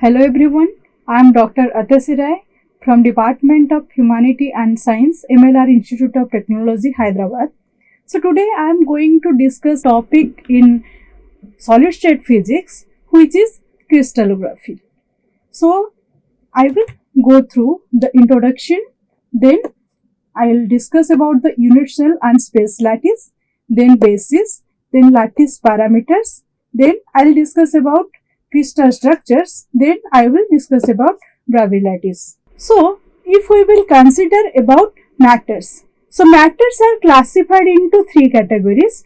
Hello everyone, I am Dr. Atasi Rai from Department of Humanity and Science, MLR Institute of Technology, Hyderabad. So today I am going to discuss topic in solid state physics, which is crystallography. So I will go through the introduction, then I will discuss about the unit cell and space lattice, then basis, then lattice parameters, then I will discuss about crystal structures, then I will discuss about Bravais lattice. So, if we will consider about matters. So, matters are classified into three categories,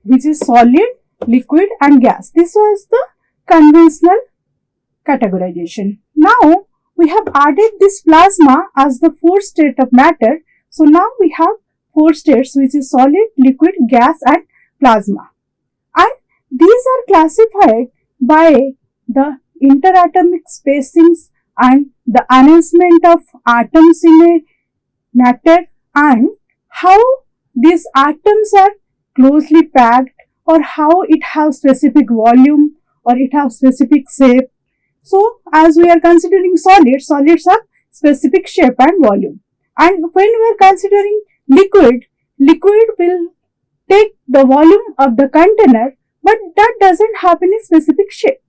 which is solid, liquid and gas. This was the conventional categorization. Now, we have added this plasma as the fourth state of matter. So, now we have four states, which is solid, liquid, gas and plasma. And these are classified by the interatomic spacings and the arrangement of atoms in a matter and how these atoms are closely packed or how it has specific volume or it has specific shape. So, as we are considering solids have specific shape and volume. And when we are considering liquid will take the volume of the container, but that doesn't have any specific shape.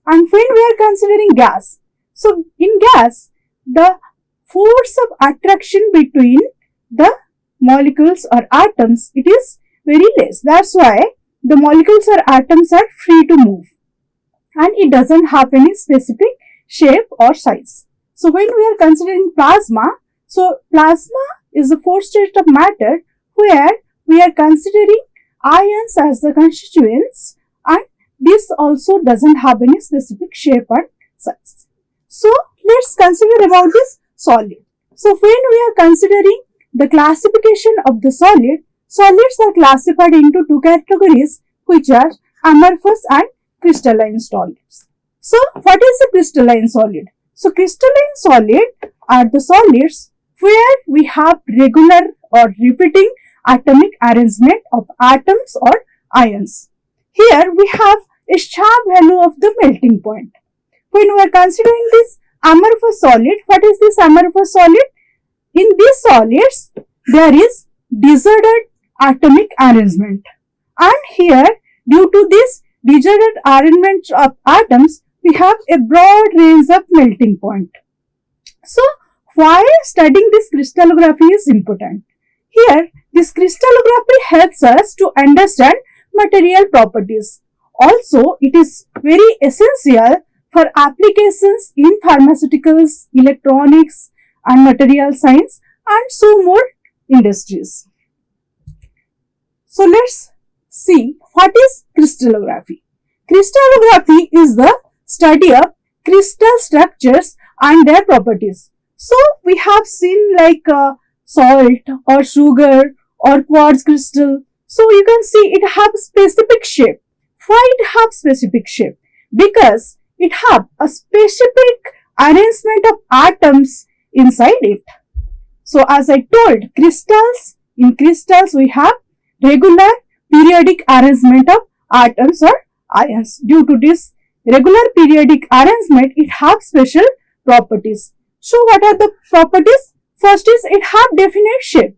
And when we are considering gas, so in gas, the force of attraction between the molecules or atoms, it is very less. That's why the molecules or atoms are free to move. And it doesn't have any specific shape or size. So when we are considering plasma, so plasma is the fourth state of matter where we are considering ions as the constituents and this also doesn't have any specific shape and size. So let's consider about this solid. So when we are considering the classification of the solid, solids are classified into two categories which are amorphous and crystalline solids. So what is a crystalline solid? So crystalline solid are the solids where we have regular or repeating atomic arrangement of atoms or ions. Here we have a sharp value of the melting point. When we are considering this amorphous solid, what is this amorphous solid? In these solids, there is disordered atomic arrangement. And here, due to this disordered arrangement of atoms, we have a broad range of melting point. So, why studying this crystallography is important? Here, this crystallography helps us to understand material properties. Also, it is very essential for applications in pharmaceuticals, electronics and material science and so more industries. So, let's see what is crystallography. Crystallography is the study of crystal structures and their properties. So, we have seen like salt or sugar or quartz crystal. So, you can see it have specific shape. Why it have specific shape? Because it have a specific arrangement of atoms inside it. So, as I told, in crystals we have regular periodic arrangement of atoms or ions. Due to this regular periodic arrangement, it have special properties. So, what are the properties? First is it have definite shape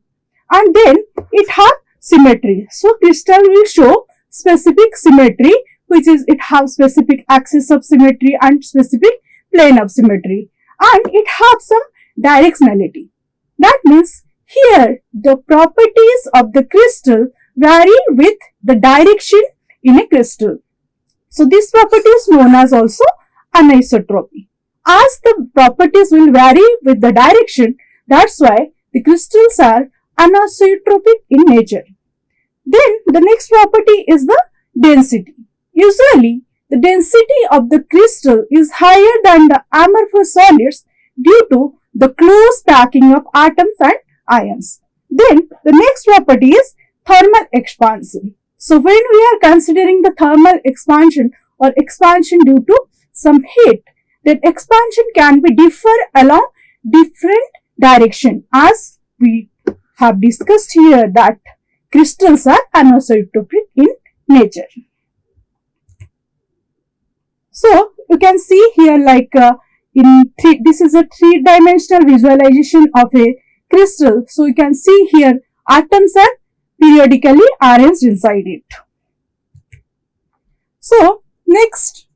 and then it have symmetry. So, crystal will show specific symmetry, which is it have specific axis of symmetry and specific plane of symmetry, and it have some directionality. That means here the properties of the crystal vary with the direction in a crystal. So this property is known as also anisotropy. As the properties will vary with the direction, that's why the crystals are anisotropic in nature. Then the next property is the density. Usually, the density of the crystal is higher than the amorphous solids due to the close packing of atoms and ions. Then the next property is thermal expansion. So when we are considering the thermal expansion or expansion due to some heat, then expansion can be differ along different direction, as we have discussed here that crystals are anisotropic in nature. So you can see here this is a three-dimensional visualization of a crystal. So you can see here atoms are periodically arranged inside it. So next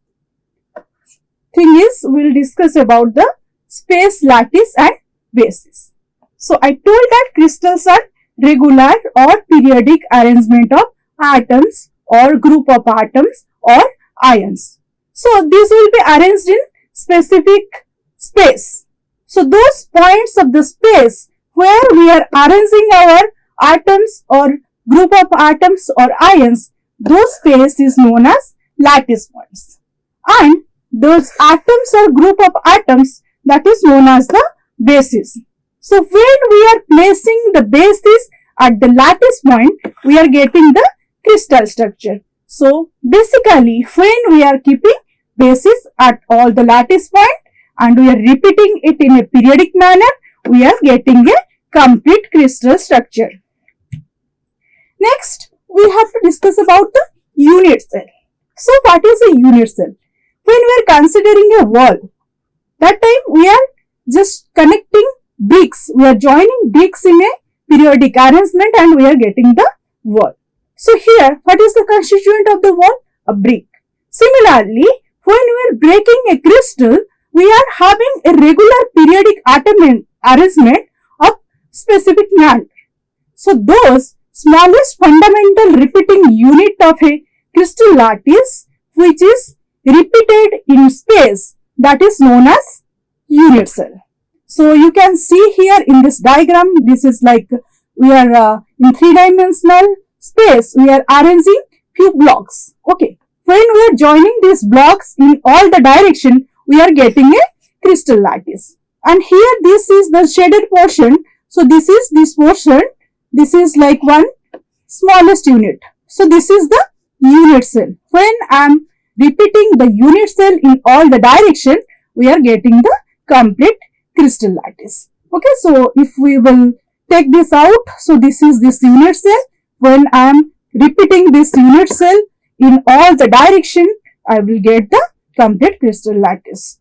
thing is we'll discuss about the space lattice and basis. So I told that crystals are regular or periodic arrangement of atoms or group of atoms or ions. So these will be arranged in specific space. So those points of the space where we are arranging our atoms or group of atoms or ions, those space is known as lattice points. And those atoms or group of atoms, that is known as the bases. So when we are placing the bases at the lattice point, we are getting the crystal structure. So basically when we are keeping bases at all the lattice point and we are repeating it in a periodic manner, we are getting a complete crystal structure. Next, we have to discuss about the unit cell. So what is a unit cell? When we are considering a wall, that time we are just connecting bricks. We are joining bricks in a periodic arrangement and we are getting the wall. So here, what is the constituent of the wall? A brick. Similarly, when we are breaking a crystal, we are having a regular periodic atom arrangement of specific manner. So those smallest fundamental repeating unit of a crystal lattice which is repeated in space, that is known as unit cell. So you can see here in this diagram, this is like we are in three-dimensional space, we are arranging few blocks. Okay, when we are joining these blocks in all the direction, we are getting a crystal lattice. And here this is the shaded portion. So this is this portion. This is like one smallest unit. So this is the unit cell. When I am repeating the unit cell in all the direction, we are getting the complete crystal lattice. Okay, so if we will take this out, so this is this unit cell. When I am repeating this unit cell in all the direction, I will get the complete crystal lattice.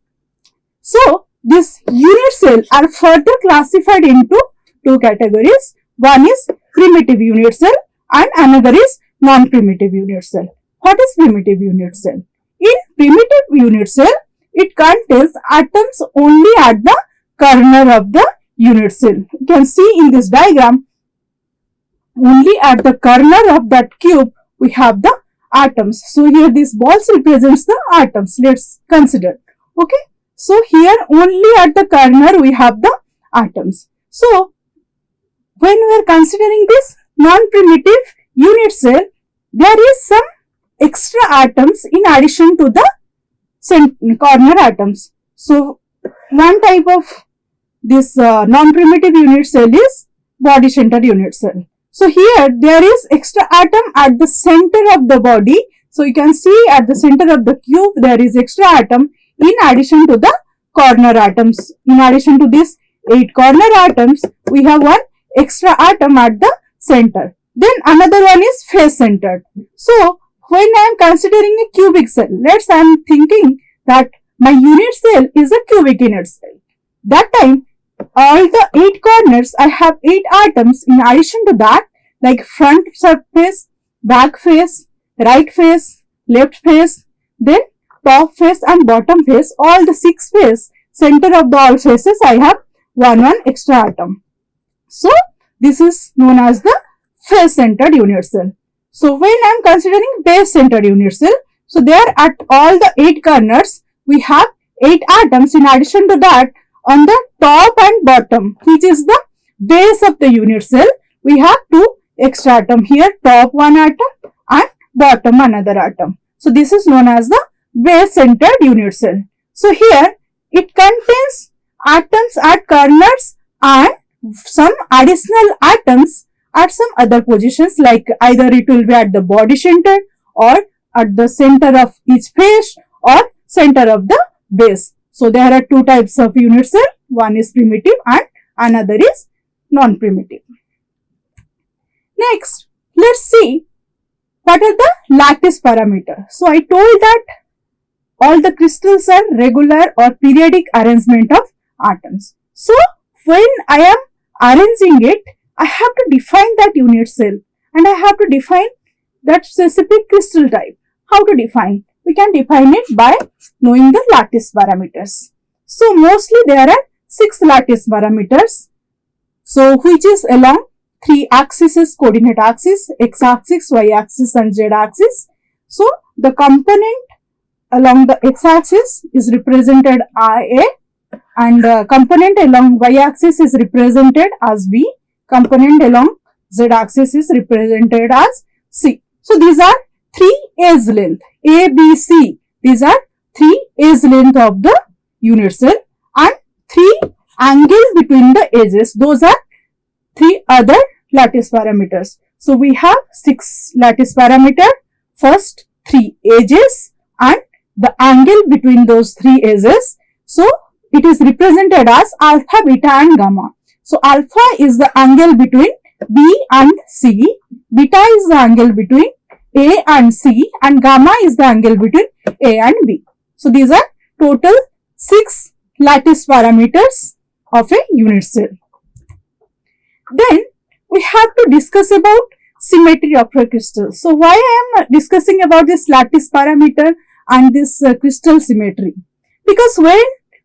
So this unit cell are further classified into two categories. One is primitive unit cell and another is non-primitive unit cell. What is primitive unit cell? In primitive unit cell, it contains atoms only at the corner of the unit cell. You can see in this diagram, only at the corner of that cube, we have the atoms. So here this balls represents the atoms. Let's consider. Okay. So here only at the corner we have the atoms. So when we are considering this non-primitive unit cell, there is some extra atoms in addition to the corner atoms. So one type of this non-primitive unit cell is body center unit cell. So here there is extra atom at the center of the body. So you can see at the center of the cube there is extra atom in addition to the corner atoms. In addition to this 8 corner atoms, we have one extra atom at the center. Then another one is face centered. So when I am considering a cubic cell, I am thinking that my unit cell is a cubic unit cell. That time all the 8 corners, I have 8 atoms in addition to that, like front surface, back face, right face, left face, then top face and bottom face, all the 6 face, center of the all faces, I have one extra atom. So this is known as the face centered unit cell. So when I am considering base centered unit cell, so there at all the 8 corners, we have 8 atoms. In addition to that, on the top and bottom, which is the base of the unit cell, we have 2 extra atom here, top one atom and bottom another atom. So this is known as the base centered unit cell. So here it contains atoms at corners and some additional atoms at some other positions, like either it will be at the body center or at the center of each face or center of the base. So there are 2 types of unit cell. One is primitive and another is non-primitive. Next, let's see what are the lattice parameter. So I told that all the crystals are regular or periodic arrangement of atoms. So when I am arranging it, I have to define that unit cell and I have to define that specific crystal type. How to define? We can define it by knowing the lattice parameters. So mostly there are 6 lattice parameters. So which is along 3 axes, coordinate axis, x-axis, y-axis and z-axis. So the component along the x-axis is represented IA and component along y-axis is represented as B. Component along z-axis is represented as C. So these are 3 edge length, A, B, C. These are 3 edge length of the unit cell and 3 angles between the edges. Those are 3 other lattice parameters. So we have 6 lattice parameter, first 3 edges and the angle between those 3 edges. So it is represented as alpha, beta and gamma. So alpha is the angle between B and C, beta is the angle between A and C and gamma is the angle between A and B. So these are total 6 lattice parameters of a unit cell. Then we have to discuss about symmetry of a crystal. So why I am discussing about this lattice parameter and this crystal symmetry? Because when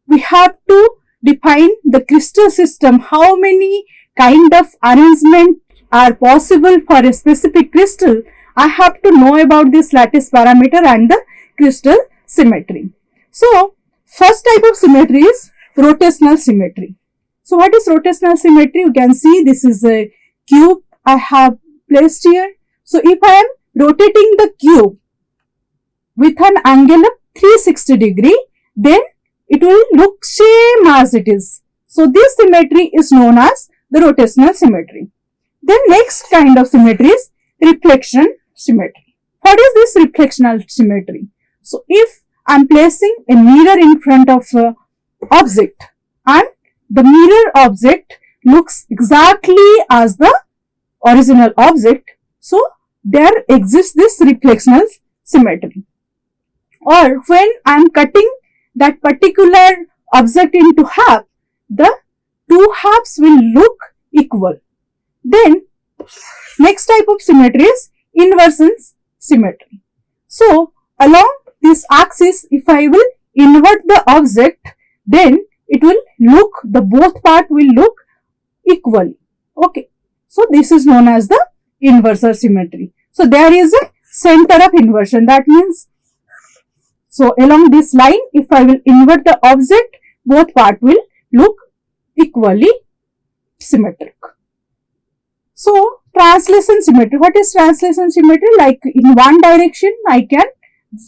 we have to define the crystal system, how many kind of arrangement are possible for a specific crystal, I have to know about this lattice parameter and the crystal symmetry. So first type of symmetry is rotational symmetry. So what is rotational symmetry? You can see this is a cube I have placed here. So if I am rotating the cube with an angle of 360 degree, then it will look same as it is. So this symmetry is known as the rotational symmetry. Then next kind of symmetry is reflection symmetry. What is this reflectional symmetry? So if I am placing a mirror in front of an object and the mirror object looks exactly as the original object, so there exists this reflectional symmetry. Or when I am cutting that particular object into half, the 2 halves will look equal. Then next type of symmetry is inversion symmetry. So along this axis, if I will invert the object, then it will look, the both part will look equally. Okay. So this is known as the inverse symmetry. So there is a center of inversion. That means, so along this line, if I will invert the object, both part will look equally symmetric. So translation symmetry. What is translation symmetry? Like in one direction, I can,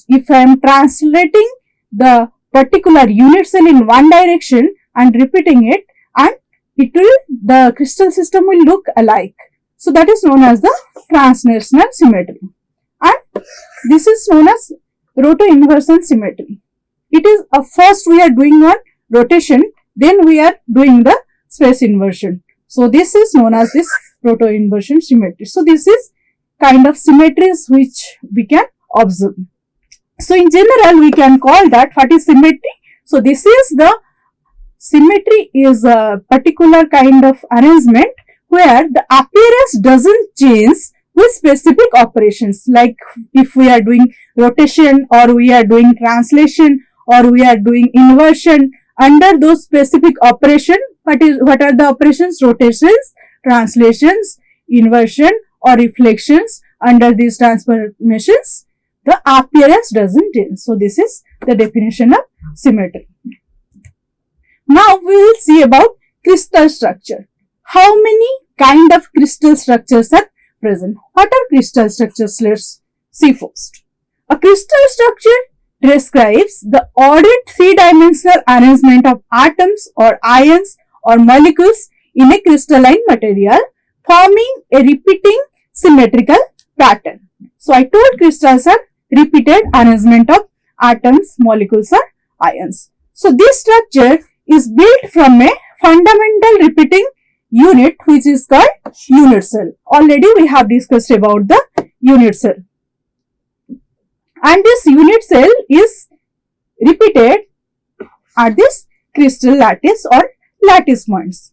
if I am translating the particular unit cell in one direction and repeating it, and it will, the crystal system will look alike. So that is known as the translational symmetry. And this is known as roto-inversion symmetry. It is first we are doing one rotation, then we are doing the space inversion. So this is known as this roto-inversion symmetry. So this is kind of symmetries which we can observe. So in general, we can call that what is symmetry. So this is the symmetry is a particular kind of arrangement where the appearance doesn't change with specific operations. Like if we are doing rotation or we are doing translation or we are doing inversion, under those specific operation, what are the operations? Rotations, translations, inversion or reflections. Under these transformations, the appearance doesn't change. So this is the definition of symmetry. Now we will see about crystal structure. How many kind of crystal structures are present? What are crystal structures? Let's see first. A crystal structure describes the ordered three-dimensional arrangement of atoms or ions or molecules in a crystalline material, forming a repeating symmetrical pattern. So I told crystals are repeated arrangement of atoms, molecules or ions. So this structure is built from a fundamental repeating unit which is called unit cell. Already we have discussed about the unit cell. And this unit cell is repeated are these crystal lattice or lattice points.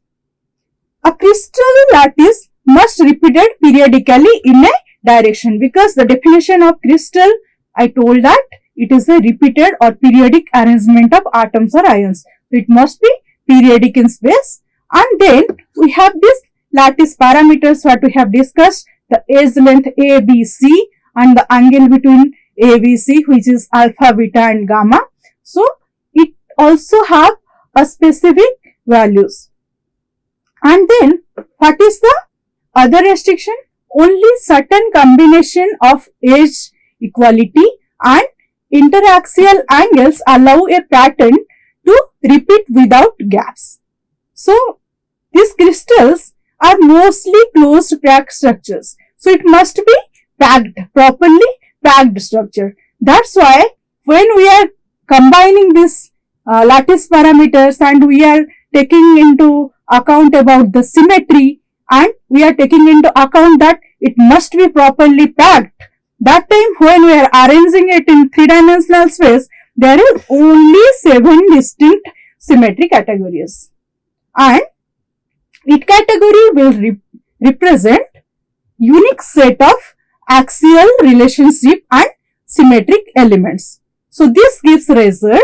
A crystal lattice must repeated periodically in a direction, because the definition of crystal, I told that it is a repeated or periodic arrangement of atoms or ions. It must be periodic in space. And then we have this lattice parameters what we have discussed, the edge length A, B, C and the angle between A, B, C, which is alpha, beta and gamma. So it also have a specific values. And then what is the other restriction? Only certain combination of edge equality and interaxial angles allow a pattern to repeat without gaps. So these crystals are mostly closed packed structures. So it must be packed, properly packed structure. That's why when we are combining these lattice parameters and we are taking into account about the symmetry and we are taking into account that it must be properly packed, that time when we are arranging it in three-dimensional space, there is only 7 distinct symmetry categories. And each category will represent unique set of axial relationship and symmetric elements. So this gives result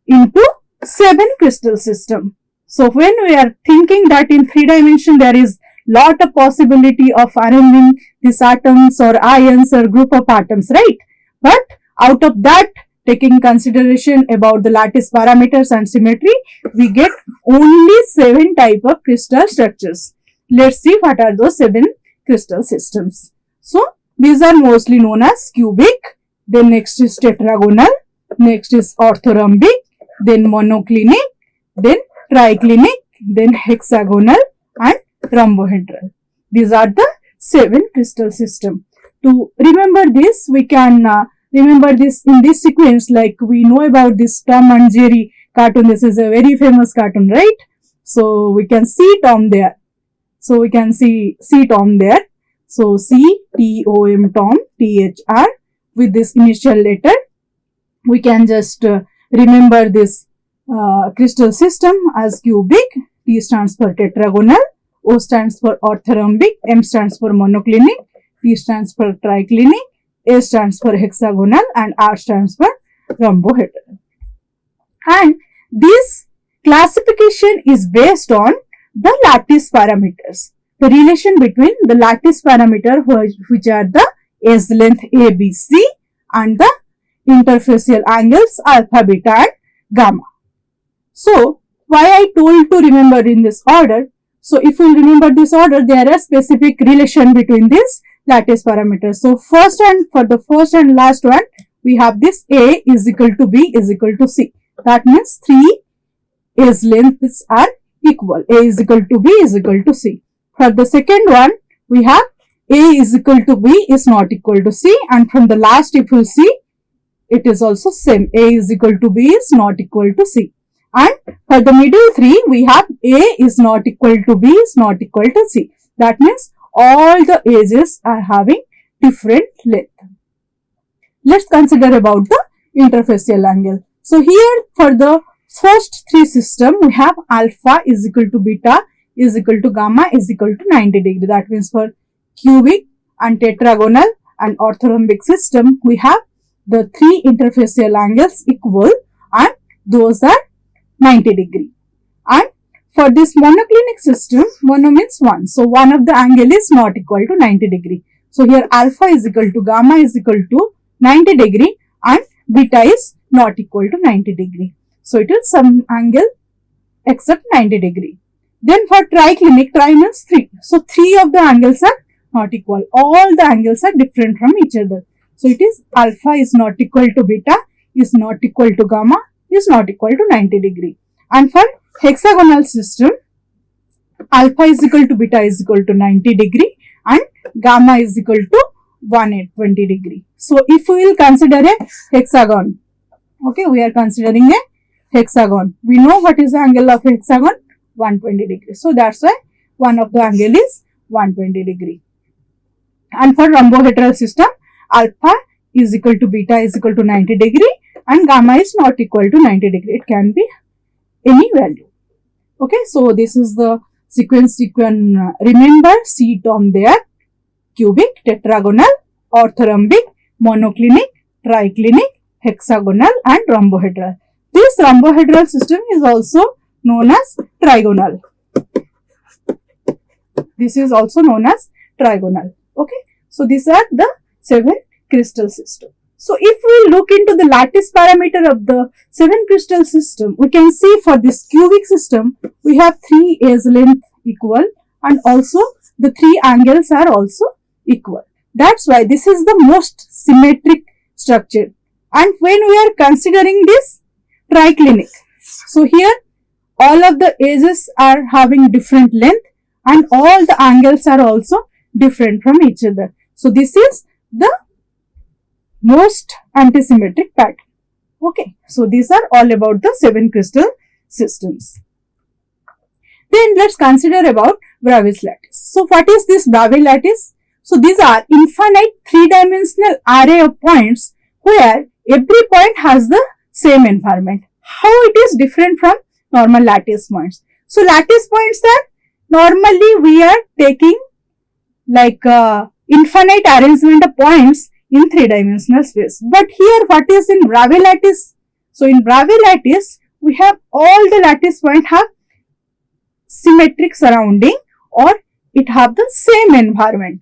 into 7 crystal system. So when we are thinking that in 3 dimension there is lot of possibility of arranging these atoms or ions or group of atoms, right? But out of that, taking consideration about the lattice parameters and symmetry, we get only 7 type of crystal structures. Let's see what are those 7 crystal systems. So these are mostly known as cubic, then next is tetragonal, next is orthorhombic, then monoclinic, then triclinic, then hexagonal and rhombohedral. These are the 7 crystal system. To remember this, we can remember this in this sequence, like we know about this Tom and Jerry cartoon. This is a very famous cartoon, right? So we can see Tom there. So we can see Tom there. So C-T-O-M, Tom, T-H-R, with this initial letter. We can just remember this crystal system as cubic. T stands for tetragonal, O stands for orthorhombic, M stands for monoclinic, T stands for triclinic, A stands for hexagonal and R stands for rhombohedral. And this classification is based on the lattice parameters. The relation between the lattice parameter, which are the edge length A, B, C and the interfacial angles alpha, beta and gamma. So why I told to remember in this order? So if you remember this order, there is specific relation between these lattice parameters. So for the first and last one, we have this A is equal to B is equal to C. That means 3 edge lengths are equal. A is equal to B is equal to C. For the second one, we have A is equal to B is not equal to C, and from the last if you see, it is also same. A is equal to B is not equal to C. And for the middle 3, we have A is not equal to B is not equal to C. That means all the edges are having different length. Let's consider about the interfacial angle. So here for the first 3 system, we have alpha is equal to beta is equal to gamma is equal to 90 degree. That means for cubic and tetragonal and orthorhombic system, we have the 3 interfacial angles equal and those are 90 degree. And for this monoclinic system, mono means 1. So one of the angle is not equal to 90 degree. So here alpha is equal to gamma is equal to 90 degree and beta is not equal to 90 degree. So it is some angle except 90 degree. Then for triclinic, tri means 3. So 3 of the angles are not equal. All the angles are different from each other. So it is alpha is not equal to beta, is not equal to gamma, is not equal to 90 degree. And for hexagonal system, alpha is equal to beta is equal to 90 degree and gamma is equal to 120 degree. So if we will consider a hexagon, okay, we are considering a hexagon. We know what is the angle of hexagon? 120 degree. So that's why one of the angle is 120 degree. And for rhombohedral system, alpha is equal to beta is equal to 90 degree and gamma is not equal to 90 degree. It can be any value. Okay, so this is the sequence you can remember. See term there: cubic, tetragonal, orthorhombic, monoclinic, triclinic, hexagonal and rhombohedral. This rhombohedral system is also known as trigonal. This is also known as trigonal. Okay, so these are the 7 crystal system. So if we look into the lattice parameter of the 7 crystal system, we can see for this cubic system, we have 3 edge length equal and also the 3 angles are also equal. That's why this is the most symmetric structure. And when we are considering this triclinic, so here all of the edges are having different length and all the angles are also different from each other. So this is the most antisymmetric pattern. Okay, so these are all about the 7 crystal systems. Then let's consider about Bravais lattice. So what is this Bravais lattice? So these are infinite 3-dimensional array of points where every point has the same environment. How it is different from normal lattice points? So lattice points are normally we are taking like infinite arrangement of points in 3-dimensional space. But here what is in Bravais lattice? So in Bravais lattice we have all the lattice point have symmetric surrounding or it have the same environment.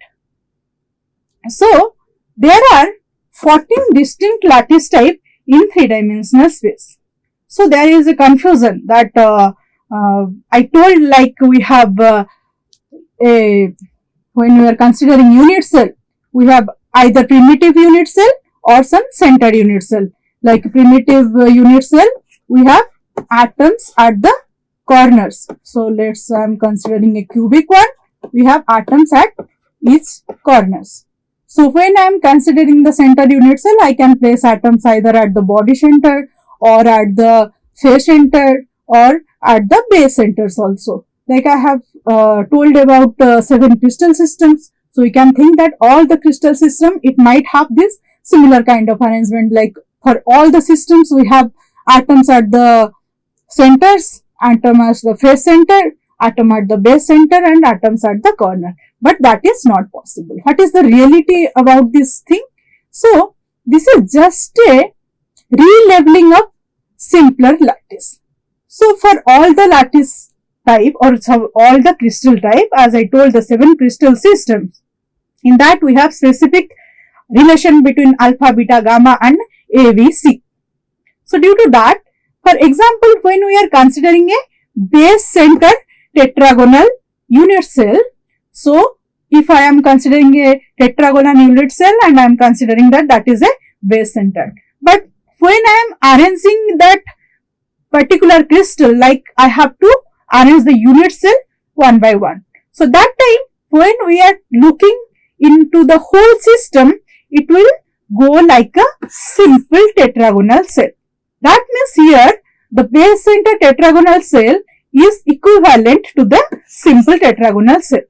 So there are 14 distinct lattice type in 3-dimensional space. So there is a confusion that I told like we have when we are considering unit cell, we have either primitive unit cell or some centered unit cell. Like primitive unit cell, we have atoms at the corners. So let's I am considering a cubic one. We have atoms at each corners. So when I am considering the centered unit cell, I can place atoms either at the body center or at the face center or at the base centers also. Like I have told about 7 crystal systems. So we can think that all the crystal system, it might have this similar kind of arrangement. Like for all the systems, we have atoms at the centers, atom at the face center, atom at the base center and atoms at the corner. But that is not possible. What is the reality about this thing? So this is just a re-leveling of simpler lattice. So for all the lattice type or all the crystal type, as I told, the 7 crystal systems, in that we have specific relation between alpha, beta, gamma and ABC. So due to that, for example, when we are considering a base center tetragonal unit cell, so if I am considering a tetragonal unit cell and I am considering that that is a base center. But when I am arranging that particular crystal, like I have to arrange the unit cell one by one. So that time when we are looking into the whole system, it will go like a simple tetragonal cell. That means here the base center tetragonal cell is equivalent to the simple tetragonal cell.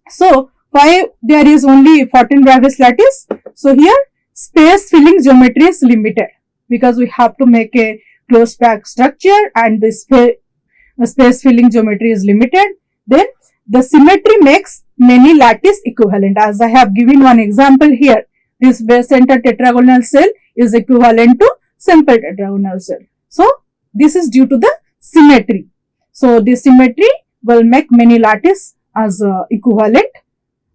So why there is only 14 Bravais lattice? So here space filling geometry is limited because we have to make a closed pack structure and the space filling geometry is limited. Then the symmetry makes many lattice equivalent. As I have given one example here, this base center tetragonal cell is equivalent to simple tetragonal cell. So this is due to the symmetry. So this symmetry will make many lattice as equivalent.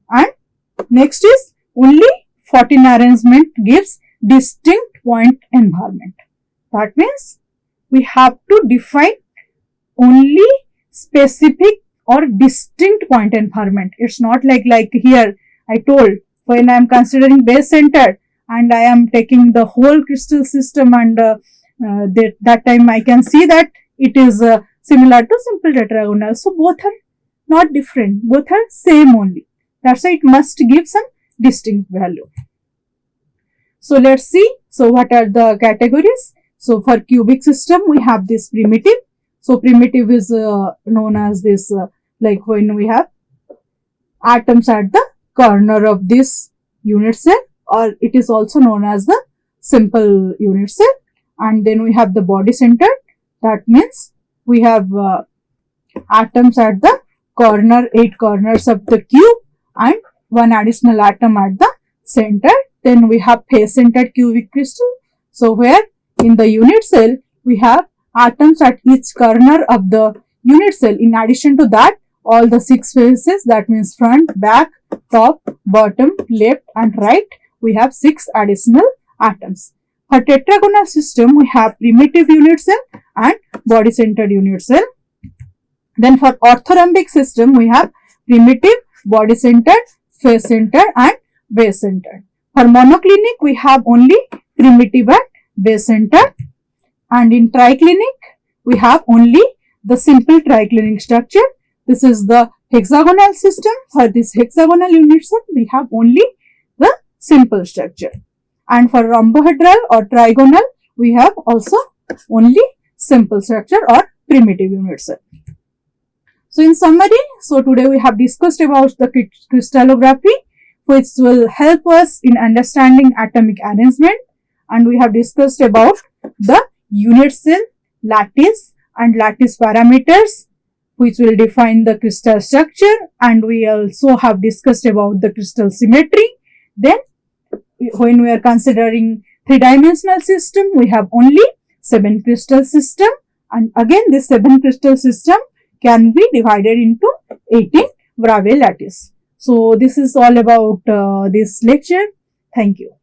And next is only 14 arrangement gives distinct point environment. That means we have to define only specific or distinct point environment. It's not like here I told when I am considering base center and I am taking the whole crystal system and that time I can see that it is similar to simple tetragonal. So both are not different, both are same only. That's why it must give some distinct value. So let's see. So what are the categories? So for cubic system we have this primitive. So primitive is known as this like when we have atoms at the corner of this unit cell, or it is also known as the simple unit cell. And then we have the body center. That means we have atoms at the corner, 8 corners of the cube, and one additional atom at the center. Then we have face-centered cubic crystal. So where in the unit cell we have atoms at each corner of the unit cell. In addition to that, all the 6 faces, that means front, back, top, bottom, left and right, we have 6 additional atoms. For tetragonal system, we have primitive unit cell and body centered unit cell. Then for orthorhombic system, we have primitive, body centered, face centered and base centered. For monoclinic, we have only primitive and base centered. And in triclinic, we have only the simple triclinic structure. This is the hexagonal system. For this hexagonal unit cell, we have only the simple structure. And for rhombohedral or trigonal, we have also only simple structure or primitive unit cell. So in summary, so today we have discussed about the crystallography, which will help us in understanding atomic arrangement, and we have discussed about the unit cell, lattice and lattice parameters, which will define the crystal structure, and we also have discussed about the crystal symmetry. Then when we are considering 3-dimensional system, we have only 7 crystal system, and again this 7 crystal system can be divided into 18 Bravais lattice. So this is all about this lecture. Thank you.